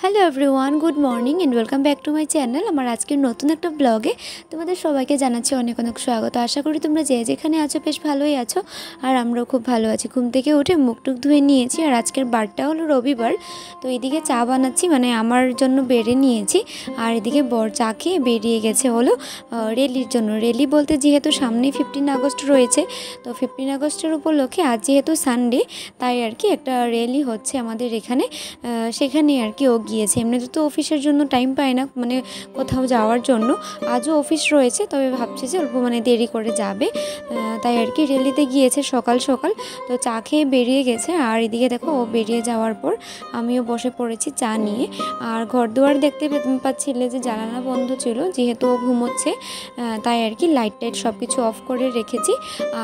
Hello everyone, good morning and welcome back to my channel. আমার আজকের নতুন একটা ব্লগে তোমাদের সবাইকে জানাচ্ছি অনেক অনেক স্বাগত। আশা করি তোমরা যে যেখানে আছো বেশ ভালোই আছো, আর আমরাও খুব ভালো আছি। ঘুম থেকে উঠে মুখটুক ধুয়ে নিয়েছি, আর আজকের বারটা হলো রবিবার। তো এদিকে চা বানাচ্ছি, মানে আমার জন্য বেড়ে নিয়েছি, আর এদিকে বর চা খেয়ে বেরিয়ে গেছে হলো র্যালির জন্য। র্যালি বলতে যেহেতু সামনেই 15 আগস্ট রয়েছে, তো 15 আগস্টের উপলক্ষে আজ যেহেতু সানডে, তাই আর কি একটা র্যালি হচ্ছে আমাদের এখানে, সেখানে আর কি ও গিয়েছে। এমনিতে তো অফিসের জন্য টাইম পায় না, মানে কোথাও যাওয়ার জন্য। আজও অফিস রয়েছে, তবে ভাবছে যে অল্প মানে দেরি করে যাবে, তাই আর কি র্যালিতে গিয়েছে সকাল সকাল। তো চা খেয়ে বেরিয়ে গেছে, আর এদিকে দেখো ও বেরিয়ে যাওয়ার পর আমিও বসে পড়েছি চা নিয়ে। আর ঘর দুয়ার দেখতে পাচ্ছিলে যে জানালা বন্ধ ছিল, যেহেতু ও ঘুমোচ্ছে, তাই আর কি লাইট টাইট সব কিছু অফ করে রেখেছি।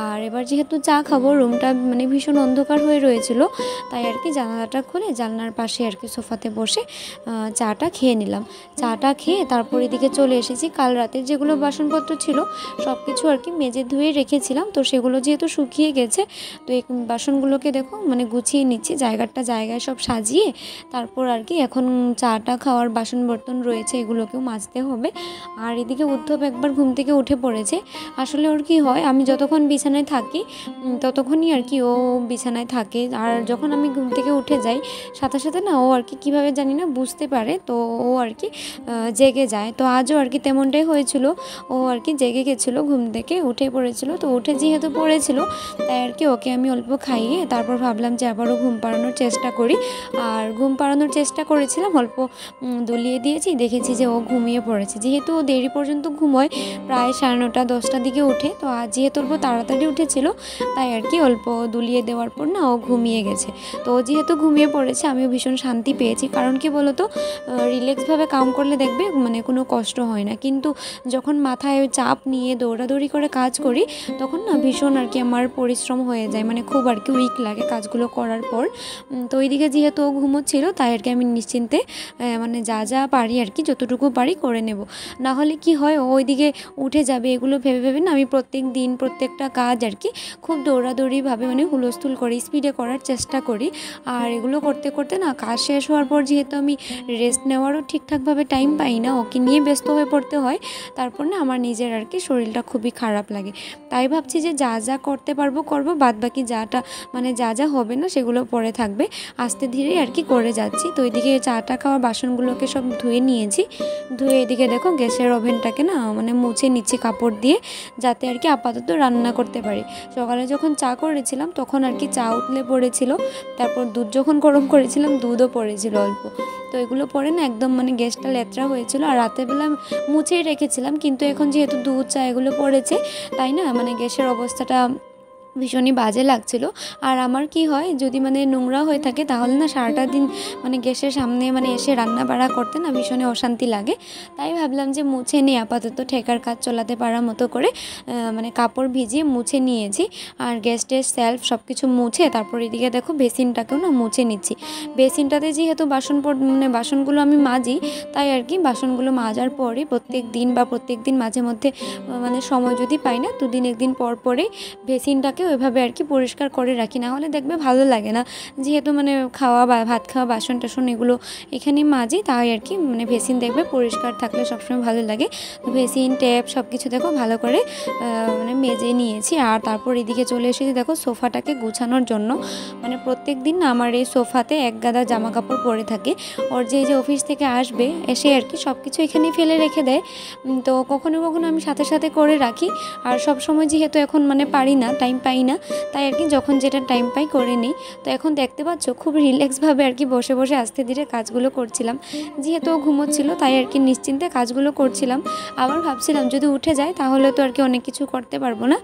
আর এবার যেহেতু চা খাবো, রুমটা মানে ভীষণ অন্ধকার হয়ে রয়েছিল, তাই আর কি জানালাটা খুলে জানলার পাশে আর কি সোফাতে বসে চাটা খেয়ে নিলাম। চাটা খেয়ে তারপর এদিকে চলে এসেছি। কাল রাতের যেগুলো বাসনপত্র ছিল সব কিছু আর কি মেজে ধুয়ে রেখেছিলাম, তো সেগুলো যেহেতু শুকিয়ে গেছে, তো এই বাসনগুলোকে দেখো মানে গুছিয়ে নিচ্ছি, জায়গায় সব সাজিয়ে। তারপর আর কি এখন চাটা খাওয়ার বাসন বর্তন রয়েছে, এগুলোকেও মাজতে হবে। আর এদিকে উদ্ধব একবার ঘুম থেকে উঠে পড়েছে। আসলে ওর কি হয়, আমি যতক্ষণ বিছানায় থাকি ততক্ষণই আর কি ও বিছানায় থাকে, আর যখন আমি ঘুম থেকে উঠে যাই সাথে সাথে না ও আর কি কীভাবে জানি না বুঝতে পারে, তো ও আর কি জেগে যায়। তো আজও আর কি তেমনটাই হয়েছিল, ও আর কি জেগে গেছিলো, ঘুম থেকে উঠে পড়েছিল। তো উঠে যেহেতু পড়েছিল, তাই আর কি ওকে আমি অল্প খাইয়ে তারপর ভাবলাম যে আবারও ঘুম পাড়ানোর চেষ্টা করি। আর ঘুম পাড়ানোর চেষ্টা করেছিলাম, অল্প দুলিয়ে দিয়েছি, দেখেছি যে ও ঘুমিয়ে পড়েছে। যেহেতু ও দেরি পর্যন্ত ঘুমোয়, প্রায় 9:30 10টার দিকে উঠে, তো আজ যেহেতু অল্প তাড়াতাড়ি উঠেছিল, তাই আর কি অল্প দুলিয়ে দেওয়ার পর না ও ঘুমিয়ে গেছে। তো যেহেতু ঘুমিয়ে পড়েছে, আমিও ভীষণ শান্তি পেয়েছি। কারণ কি বলতো, রিল্যাক্সভাবে কাম করলে দেখবে মানে কোনো কষ্ট হয় না, কিন্তু যখন মাথায় চাপ নিয়ে দৌড়াদৌড়ি করে কাজ করি, তখন না ভীষণ আর কি আমার পরিশ্রম হয়ে যায়, মানে খুব আর কি উইক লাগে কাজগুলো করার পর। তো ওইদিকে যেহেতু ও ঘুমোচ্ছিল, তাই আর কি আমি নিশ্চিন্তে মানে যা পারি আর কি যতটুকু পারি করে নেব। না হলে কি হয়, ও ওইদিকে উঠে যাবে এগুলো ভেবে ভেবে না আমি প্রত্যেক দিন প্রত্যেকটা কাজ আর কি খুব দৌড়াদৌড়িভাবে মানে হুলস্থুল করি, স্পিডে করার চেষ্টা করি। আর এগুলো করতে করতে না কাজ শেষ হওয়ার পর যেহেতু আমি রেস্ট নেওয়ারও ঠিকঠাকভাবে টাইম পাই না, ওকে নিয়ে ব্যস্ত হয়ে পড়তে হয়, তারপর না আমার নিজের আর কি শরীরটা খুবই খারাপ লাগে। তাই ভাবছি যে যা করতে পারবো করবো, বাদ বাকি মানে যা হবে না সেগুলো পরে থাকবে, আস্তে ধীরে আর কি করে যাচ্ছি। তো এদিকে চাটা খাওয়ার বাসনগুলোকে সব ধুয়ে নিয়েছি, ধুয়ে এদিকে দেখো গ্যাসের ওভেনটাকে না মানে মুছে নিচ্ছি কাপড় দিয়ে, যাতে আর কি আপাতত রান্না করতে পারি। সকালে যখন চা করেছিলাম তখন আর কি চা উতলে পড়েছিল, তারপর দুধ যখন গরম করেছিলাম দুধও পড়েছিল অল্প, তো এগুলো পরে না একদম মানে গ্যাসটা লেত্রা হয়েছিল। আর রাতের বেলা মুছেই রেখেছিলাম, কিন্তু এখন যেহেতু দুধ চা এগুলো পড়েছে, তাই না মানে গ্যাসের অবস্থাটা ভীষণই বাজে লাগছিল। আর আমার কি হয়, যদি মানে নোংরা হয়ে থাকে তাহলে না সারাটা দিন মানে গ্যাসের সামনে মানে এসে রান্না বাড়া করতে না ভীষণই অশান্তি লাগে। তাই ভাবলাম যে মুছে নিয়ে আপাতত ঠেকার কাজ চালাতে পারার মতো করে মানে কাপড় ভিজিয়ে মুছে নিয়েছি। আর গ্যাসটের সেলফ সব কিছু মুছে তারপর এদিকে দেখো বেসিনটাকেও না মুছে নিচ্ছি। বেসিনটাতে যেহেতু মানে বাসনগুলো আমি মাজি, তাই আর কি বাসনগুলো মাজার পরে প্রত্যেক দিন মাঝে মধ্যে মানে সময় যদি পাই না, 2 দিন 1 দিন পর পরে বেসিনটাকে ওইভাবে আর কি পরিষ্কার করে রাখি, না হলে দেখবে ভালো লাগে না। যেহেতু মানে ভাত খাওয়া বাসন টাসন এগুলো এখানেই মাজি, তাই আর কি মানে বেসিন দেখবে পরিষ্কার থাকলে সবসময় ভালো লাগে। বেসিন ট্যাপ সব কিছু দেখো ভালো করে মানে মেজে নিয়েছি। আর তারপর এদিকে চলে এসেছি দেখো সোফাটাকে গুছানোর জন্য। মানে প্রত্যেক দিন না আমার এই সোফাতে এক গাদা জামা কাপড় পরে থাকে। ওর যে অফিস থেকে আসবে এসে আর কি সব কিছু এখানেই ফেলে রেখে দেয়, তো কখনো কখনো আমি সাথে সাথে করে রাখি। আর সব সময় যেহেতু এখন মানে পারি না, টাইম পাই না, তাই আর কি যখন যেটা টাইম পাই করে নিই। তো এখন দেখতে পাচ্ছ খুব রিল্যাক্সভাবে আর কি বসে বসে আস্তে ধীরে কাজগুলো করছিলাম। যেহেতু ঘুমোচ্ছিল তাই আর কি নিশ্চিন্তে কাজগুলো করছিলাম। আবার ভাবছিলাম যদি উঠে যায় তাহলে তো আর কি অনেক কিছু করতে পারবো না,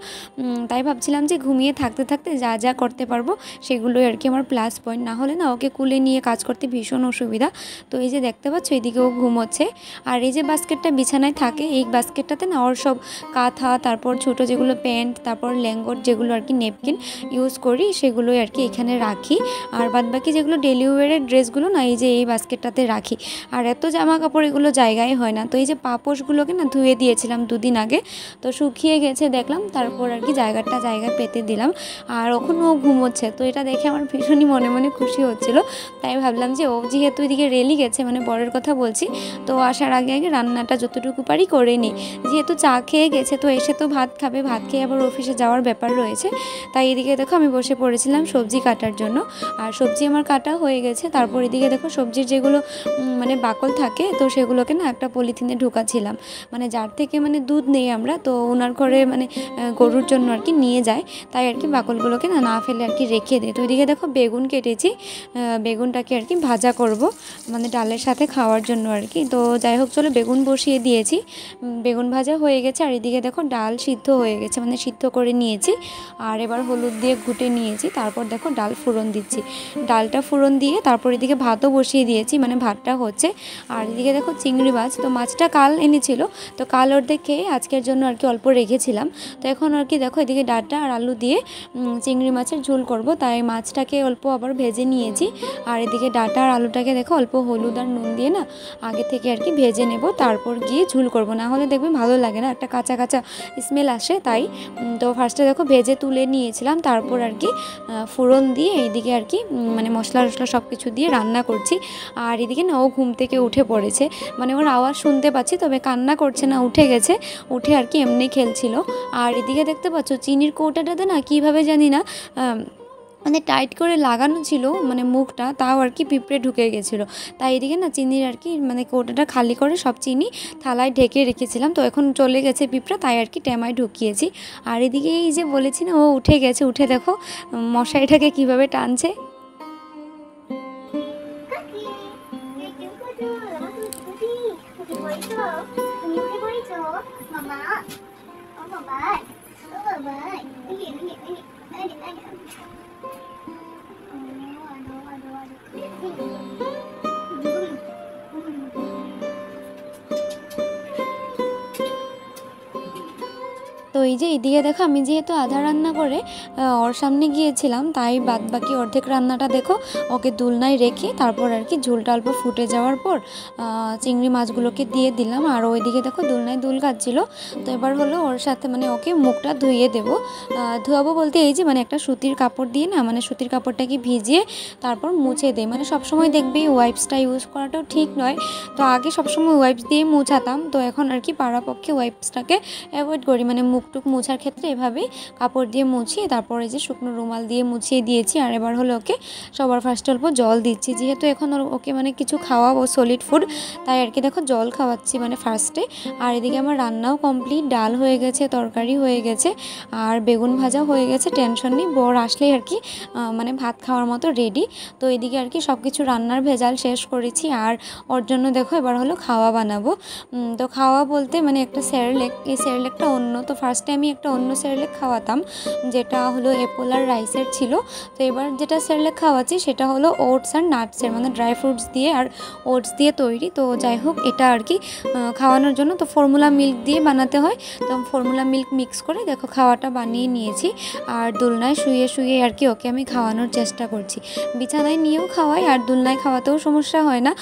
তাই ভাবছিলাম যে ঘুমিয়ে থাকতে থাকতে যা করতে পারবো সেগুলোই আর কি আমার প্লাস পয়েন্ট। না হলে না ওকে কুলে নিয়ে কাজ করতে ভীষণ অসুবিধা। তো এই যে দেখতে পাচ্ছ এদিকে ও ঘুমোচ্ছে। আর এই যে বাস্কেটটা বিছানায় থাকে, এই বাস্কেটটাতে না ওর সব কাঁথা, তারপর ছোটো যেগুলো প্যান্ট, তারপর ল্যাঙ্গট যেগুলো আর আর কি নেপকিন ইউজ করি সেগুলোই আর কি এখানে রাখি। আর বাদবাকি যেগুলো ডেলি ওয়ারের ড্রেসগুলো না এই যে এই বাস্কেটটাতে রাখি। আর এত জামা কাপড় এগুলো জায়গায় হয় না, তো এই যে পাপোশগুলোকে না ধুয়ে দিয়েছিলাম 2 দিন আগে, তো শুকিয়ে গেছে দেখলাম, তারপর আর কি জায়গায় পেতে দিলাম। আর ওখানে ও ঘুমোচ্ছে, তো এটা দেখে আমার ভীষণই মনে মনে খুশি হচ্ছিল। তাই ভাবলাম যে ও যেহেতু এদিকে রেলি গেছে, মানে বরের কথা বলছি, তো আসার আগে আগে রান্নাটা যতটুকু পারি করে নিই। যেহেতু চা খেয়ে গেছে তো এসে তো ভাত খাবে, ভাত খেয়ে আবার অফিসে যাওয়ার ব্যাপার রয়েছে। তাই এদিকে দেখো আমি বসে পড়েছিলাম সবজি কাটার জন্য। আর সবজি আমার কাটা হয়ে গেছে। তারপর এদিকে দেখো সবজির যেগুলো মানে বাকল থাকে, তো সেগুলোকে না একটা পলিথিনে ঢোকাচ্ছিলাম। মানে যার থেকে মানে দুধ নেই আমরা, তো ওনার ঘরে মানে গরুর জন্য আর কি নিয়ে যায়, তাই আর কি বাকলগুলোকে না ফেলে আর কি রেখে দিই। তো এদিকে দেখো বেগুন কেটেছি, বেগুনটাকে আর কি ভাজা করব, মানে ডালের সাথে খাওয়ার জন্য আর কি। তো যাই হোক চলো বেগুন বসিয়ে দিয়েছি, বেগুন ভাজা হয়ে গেছে। আর এদিকে দেখো ডাল সিদ্ধ হয়ে গেছে, মানে সিদ্ধ করে নিয়েছি। আর এবার হলুদ দিয়ে ঘুটে নিয়েছি, তারপর দেখো ডাল ফোড়ন দিচ্ছি। ডালটা ফোড়ন দিয়ে তারপর এদিকে ভাতও বসিয়ে দিয়েছি, মানে ভাতটা হচ্ছে। আর এদিকে দেখো চিংড়ি মাছ, তো মাছটা কাল এনেছিল, তো কাল অর্ধেক খেয়ে আজকের জন্য আর কি অল্প রেখেছিলাম। তো এখন আর কি দেখো এদিকে ডাঁটা আর আলু দিয়ে চিংড়ি মাছের ঝোল করব, তাই মাছটাকে অল্প আবার ভেজে নিয়েছি। আর এদিকে ডাঁটা আর আলুটাকে দেখো অল্প হলুদ আর নুন দিয়ে না আগে থেকে আর কি ভেজে নেব, তারপর গিয়ে ঝোল করব, না হলে দেখবে ভালো লাগে না, একটা কাঁচা কাঁচা স্মেল আসে। তাই তো ফার্স্টে দেখো ভেজে তুলে নিয়েছিলাম, তারপর আর কি ফোড়ন দিয়ে এইদিকে আর কি মানে মশলা টশলা সব কিছু দিয়ে রান্না করছি। আর এদিকে না ও ঘুম থেকে উঠে পড়েছে, মানে ওর আওয়াজ শুনতে পাচ্ছি, তবে কান্না করছে না, উঠে গেছে, উঠে আর কি এমনি খেলছিল। আর এদিকে দেখতে পাচ্ছ চিনির কৌটাটাতে না কীভাবে জানি না মানে টাইট করে লাগানো ছিল, মানে মুখটা, তাও আর কি পিঁপড়ে ঢুকে গেছিলো। তাই এদিকে না চিনির আর কি মানে কৌটাটা খালি করে সব চিনি থালায় ঢেকে রেখেছিলাম, তো এখন চলে গেছে পিঁপড়া, তাই আর কি টেমায় ঢুকিয়েছি। আর এদিকে এই যে বলেছি না ও উঠে গেছে, উঠে দেখো মশারিটাকে কীভাবে টানছে। তো এই যে এদিকে দেখো আমি যেহেতু আধা রান্না করে ওর সামনে গিয়েছিলাম, তাই বাদ বাকি অর্ধেক রান্নাটা দেখো ওকে দুলনায় রেখে তারপর আর কি ঝোলটা অল্প ফুটে যাওয়ার পর চিংড়ি মাছগুলোকে দিয়ে দিলাম। আর ওইদিকে দেখো দুলনায় দুল খাচ্ছিল, তো এবার হলো ওর সাথে মানে ওকে মুখটা ধুইয়ে দেবো। ধোয়াবো বলতে এই যে মানে একটা সুতির কাপড় দিয়ে না, মানে সুতির কাপড়টাকে ভিজিয়ে তারপর মুছে দেয়। মানে সবসময় দেখবি ওয়াইপসটা ইউজ করাটাও ঠিক নয়, তো আগে সবসময় ওয়াইপস দিয়ে মুছাতাম, তো এখন আর কি পাড়াপক্ষে ওয়াইপসটাকে অ্যাভয়েড করি। মানে মুখটুক মোছার ক্ষেত্রে এভাবেই কাপড় দিয়ে মুছিয়ে তারপরে যে শুকনো রুমাল দিয়ে মুছিয়ে দিয়েছি। আর এবার হলো ওকে সবার ফার্স্টে অল্প জল দিচ্ছি, যেহেতু এখন ওকে মানে কিছু খাওয়াবো সলিড ফুড, তাই আর কি দেখো জল খাওয়াচ্ছি মানে ফার্স্টে। আর এদিকে আমার রান্নাও কমপ্লিট, ডাল হয়ে গেছে, তরকারি হয়ে গেছে, আর বেগুন ভাজা হয়ে গেছে, টেনশন নেই, বর আসলেই আর কি মানে ভাত খাওয়ার মতো রেডি। তো এদিকে আর কি সব কিছু রান্নার ভেজাল শেষ করেছি। আর ওর জন্য দেখো এবার হলো খাওয়া বানাবো। তো খাওয়া বলতে মানে একটা সেরেলেক, এই সেরেলেকটা অন্য, তো ফার্স্টে আমি একটা অন্য সেরেলেক খাওয়াতাম যেটা হলো অ্যাপল আর রাইসের ছিল। তো এবার যেটা সেরেলেক খাওয়াচ্ছি সেটা হলো ওটস আর নাটসের, মানে ড্রাই ফ্রুটস দিয়ে আর ওটস দিয়ে তৈরি। তো যাই হোক এটা আর কি খাওয়ানোর জন্য তো ফর্মুলা মিল্ক দিয়ে বানাতে হয়, তো ফর্মুলা মিল্ক মিক্স করে দেখো খাওয়াটা বানিয়ে নিয়েছি। আর দোলনায় শুয়ে শুয়ে আর কি ওকে আমি খাওয়ানোর চেষ্টা করছি, বিছানায় নিয়েও খাওয়াই আর দোলনায় খাওয়াতেও সমস্যা হয় না।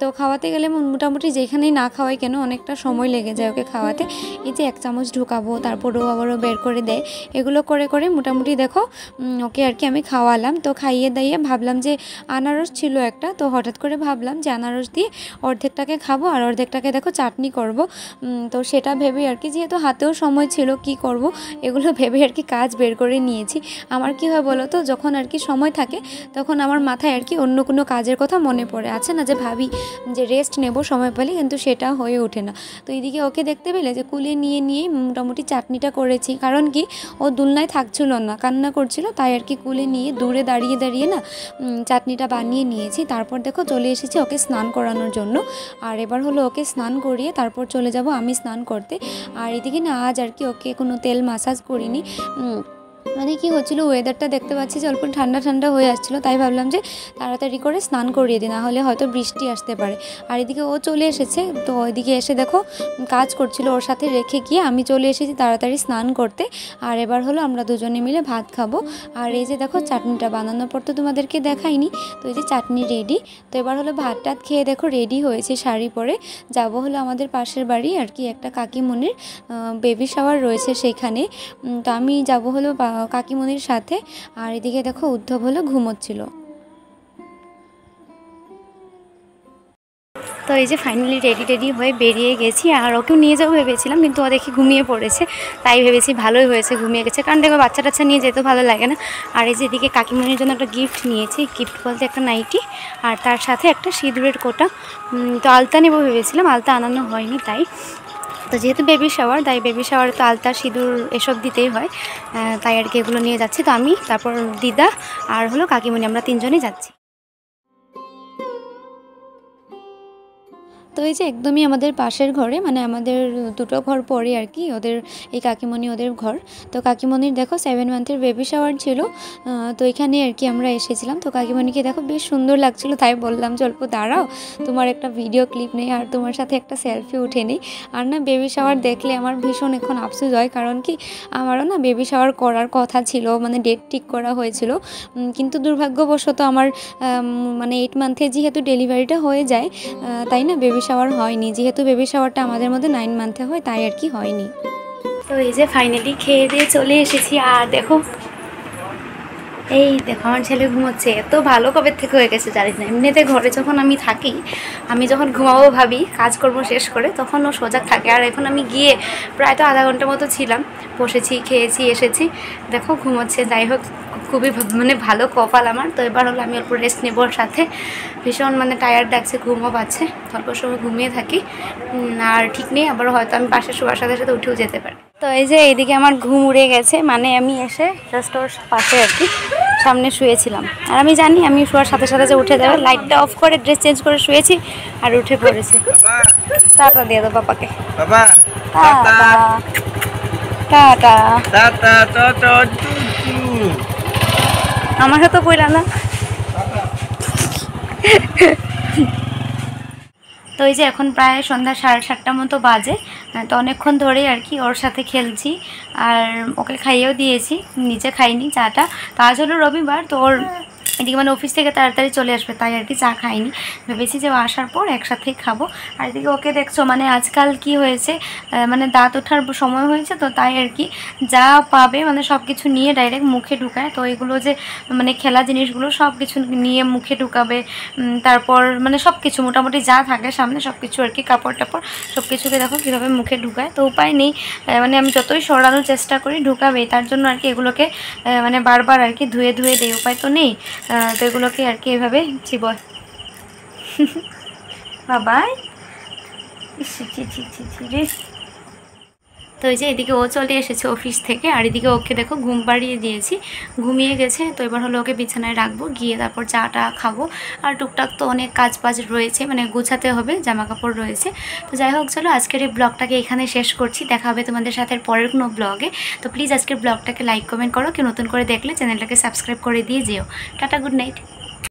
তো খাওয়াতে গেলে মোটামুটি যেখানেই না খাওয়াই কেন অনেকটা সময় লেগে যায় ওকে খাওয়াতে। এই যে 1 চামচ ঢুকাবো তারপরেও আবারও বের করে দেয়, এগুলো করে করে মোটামুটি দেখো ওকে আর কি আমি খাওয়ালাম। তো খাইয়ে দাইয়ে ভাবলাম যে আনারস ছিল একটা, তো হঠাৎ করে ভাবলাম যে আনারস দিয়ে অর্ধেকটাকে খাবো আর অর্ধেকটাকে দেখো চাটনি করব। তো সেটা ভেবে আর কি, যেহেতু হাতেও সময় ছিল কি করব এগুলো ভেবে আর কি কাজ বের করে নিয়েছি। আমার কি হয় বলো তো, যখন আর কি সময় থাকে তখন আমার মাথায় আর কি অন্য কোনো কাজের কথা মনে পড়ে, আছে না যে ভাবি যে রেস্ট নেব সময় পেলে, কিন্তু সেটা হয়ে ওঠে না। তো এইদিকে ওকে দেখতে পেলে যে কুলে নিয়ে নিয়েই মোটামুটি চাটনিটা করেছি, কারণ কি ও দুলনায় থাকছিল না, কান্না করছিল, তাই আর কি কুলে নিয়ে দূরে দাঁড়িয়ে দাঁড়িয়ে না চাটনিটা বানিয়ে নিয়েছি। তারপর দেখো চলে এসেছি ওকে স্নান করানোর জন্য। আর এবার হলো ওকে স্নান করিয়ে তারপর চলে যাব আমি স্নান করতে। আর এদিকে না আজ আর কি ওকে কোনো তেল মাসাজ করিনি, মানে কি হচ্ছিলো, ওয়েদারটা দেখতে পাচ্ছি যে অল্প ঠান্ডা ঠান্ডা হয়ে আসছিলো, তাই ভাবলাম যে তাড়াতাড়ি করে স্নান করিয়ে দিই, না হলে হয়তো বৃষ্টি আসতে পারে। আর এদিকে ও চলে এসেছে, তো ওইদিকে এসে দেখো কাজ করছিল, ওর সাথে রেখে গিয়ে আমি চলে এসেছি তাড়াতাড়ি স্নান করতে। আর এবার হলো আমরা দুজনে মিলে ভাত খাবো। আর এই যে দেখো চাটনিটা বানানোর পর তো তোমাদেরকে দেখাইনি, তো এই যে চাটনি রেডি। তো এবার হলো ভাত টাত খেয়ে দেখো রেডি হয়েছে, শাড়ি পরে যাব হলো আমাদের পাশের বাড়ি আর কি, একটা কাকিমণির বেবি শাওয়ার রয়েছে সেখানে। তো আমি যাব হলো কাকিমণির সাথে। আর এদিকে দেখো উদ্ধব হলো ঘুমোচ্ছিল। তো এই যে ফাইনালি রেডি হয়ে বেরিয়ে গেছি, আর ওকেও নিয়ে যাবো ভেবেছিলাম, কিন্তু ও দেখি ঘুমিয়ে পড়েছে, তাই ভেবেছি ভালোই হয়েছে ঘুমিয়ে গেছে, কারণ দেখো বাচ্চা টাচ্চা নিয়ে যেতে ভালো লাগে না। আর এই যে এদিকে কাকিমণির জন্য একটা গিফট নিয়েছি, গিফট বলতে একটা নাইটি, আর তার সাথে একটা সিঁদুরের কোটা। তো আলতা নেবো ভেবেছিলাম, আলতা আনানো হয়নি তাই। তো যেহেতু বেবি শাওয়ার, তাই বেবি শাওয়ারে তো আলতা সিঁদুর এসব দিতেই হয়, তাই আর কি এগুলো নিয়ে যাচ্ছি। তো আমি, তারপর দিদা আর হলো কাকিমণি, আমরা তিনজনই যাচ্ছি। তো এই যে একদমই আমাদের পাশের ঘরে, মানে আমাদের দুটো ঘর পরে আর কি ওদের, এই কাকিমণি ওদের ঘর। তো কাকিমণির দেখো 7 মান্থের বেবি শাওয়ার ছিল, তো এখানে আর কি আমরা এসেছিলাম। তো কাকিমণিকে দেখো বেশ সুন্দর লাগছিল, তাই বললাম যে অল্প দাঁড়াও, তোমার একটা ভিডিও ক্লিপ নেই আর তোমার সাথে একটা সেলফি উঠে নিই। আর না বেবি শাওয়ার দেখলে আমার ভীষণ এখন আফসোস হয়, কারণ কি আমারও না বেবি শাওয়ার করার কথা ছিল, মানে ডেট ঠিক করা হয়েছিল, কিন্তু দুর্ভাগ্যবশত আমার মানে 8 মান্থে যেহেতু ডেলিভারিটা হয়ে যায়, তাই না বেবি শাওয়ার হয়নি, যেহেতু বেবি শাওয়ারটা আমাদের মধ্যে 9 মান্থে হয়, তাই আর কি হয়নি। তো এই যে ফাইনালি খেয়ে দিয়ে চলে এসেছি। আর দেখো এই দেখো আমার ছেলে ঘুমোচ্ছে, এত ভালো কবে থেকে হয়ে গেছে জানিস না। এমনিতে ঘরে যখন আমি থাকি, আমি যখন ঘুমাবো ভাবি কাজকর্ম শেষ করে, তখন ও সজাগ থাকে। আর এখন আমি গিয়ে প্রায় তো আধা ঘন্টা মতো ছিলাম, বসেছি, খেয়েছি, এসেছি, দেখো ঘুমোচ্ছে। যাই হোক, খুবই মানে ভালো কপাল আমার। তো এবার হলো আমি অল্প রেস্ট নেবো, ওর সাথে ভীষণ মানে টায়ার্ড লাগছে, ঘুমও পাচ্ছে, অল্প সময় ঘুমিয়ে থাকি। আর ঠিক নেই, আবার হয়তো আমি পাশে শোয়ার সাথে সাথে উঠেও যেতে পারি। তো এই যে এইদিকে আমার ঘুম উড়ে গেছে, মানে আমি এসে জাস্ট ওর পাশে আর কি সামনে শুয়েছিলাম, আর আমি জানি আমি শোয়ার সাথে সাথে যে উঠে যাবে, লাইটটা অফ করে ড্রেস চেঞ্জ করে শুয়েছি আর উঠে পড়েছে। টাটা দিয়ে দাও পাপাকে, টাটা টাটা টাটা, আমার সাথে কইলা না। তো এই যে এখন প্রায় সন্ধ্যা 7:30 মতো বাজে, তো অনেকক্ষণ ধরেই আর কি ওর সাথে খেলছি, আর ওকে খাইয়েও দিয়েছি, নিচে খাইনি চাটা। তো আজ হলো রবিবার, তো ওর এদিকে মানে অফিস থেকে তাড়াতাড়ি চলে আসবে, তাই আর কি চা খাইনি, ভেবেছি যে ও আসার পর একসাথেই খাবো। আর এদিকে ওকে দেখছো, মানে আজকাল কি হয়েছে, মানে দাঁত ওঠার সময় হয়েছে, তো তাই আর কি যা পাবে মানে সব কিছু নিয়ে ডাইরেক্ট মুখে ঢুকায়। তো এগুলো যে মানে খেলা জিনিসগুলো সব কিছু নিয়ে মুখে ঢুকাবে, তারপর মানে সব কিছু মোটামুটি যা থাকে সামনে সব কিছু আর কি, কাপড় টাপড় সব কিছুকে দেখো কীভাবে মুখে ঢুকায়। তো উপায় নেই, মানে আমি যতই সরানোর চেষ্টা করি ঢুকাবেই, তার জন্য আর কি এগুলোকে মানে বারবার আর কি ধুয়ে ধুয়ে দেই, উপায় তো নেই। তো এগুলোকে আর কি এভাবে চিবল বাবাই রে। তো এই যে এদিকে ও চলে এসেছে অফিস থেকে, আর এদিকে ওকে দেখো ঘুম পাড়িয়ে দিয়েছি, ঘুমিয়ে গেছে। তো এবার হলো ওকে বিছানায় রাখবো, গিয়ে তারপর চাটা খাবো। আর টুকটাক তো অনেক কাজ বাজ রয়েছে, মানে গুছাতে হবে, জামা কাপড় রয়েছে। তো যাই হোক, চলো আজকের এই ব্লগটাকে এখানে শেষ করছি, দেখা হবে তোমাদের সাথে পরের কোনো ব্লগে। তো প্লিজ আজকের ব্লগটাকে লাইক কমেন্ট করো, কেউ নতুন করে দেখলে চ্যানেলটাকে সাবস্ক্রাইব করে দিয়ে যেও। Tata, good night.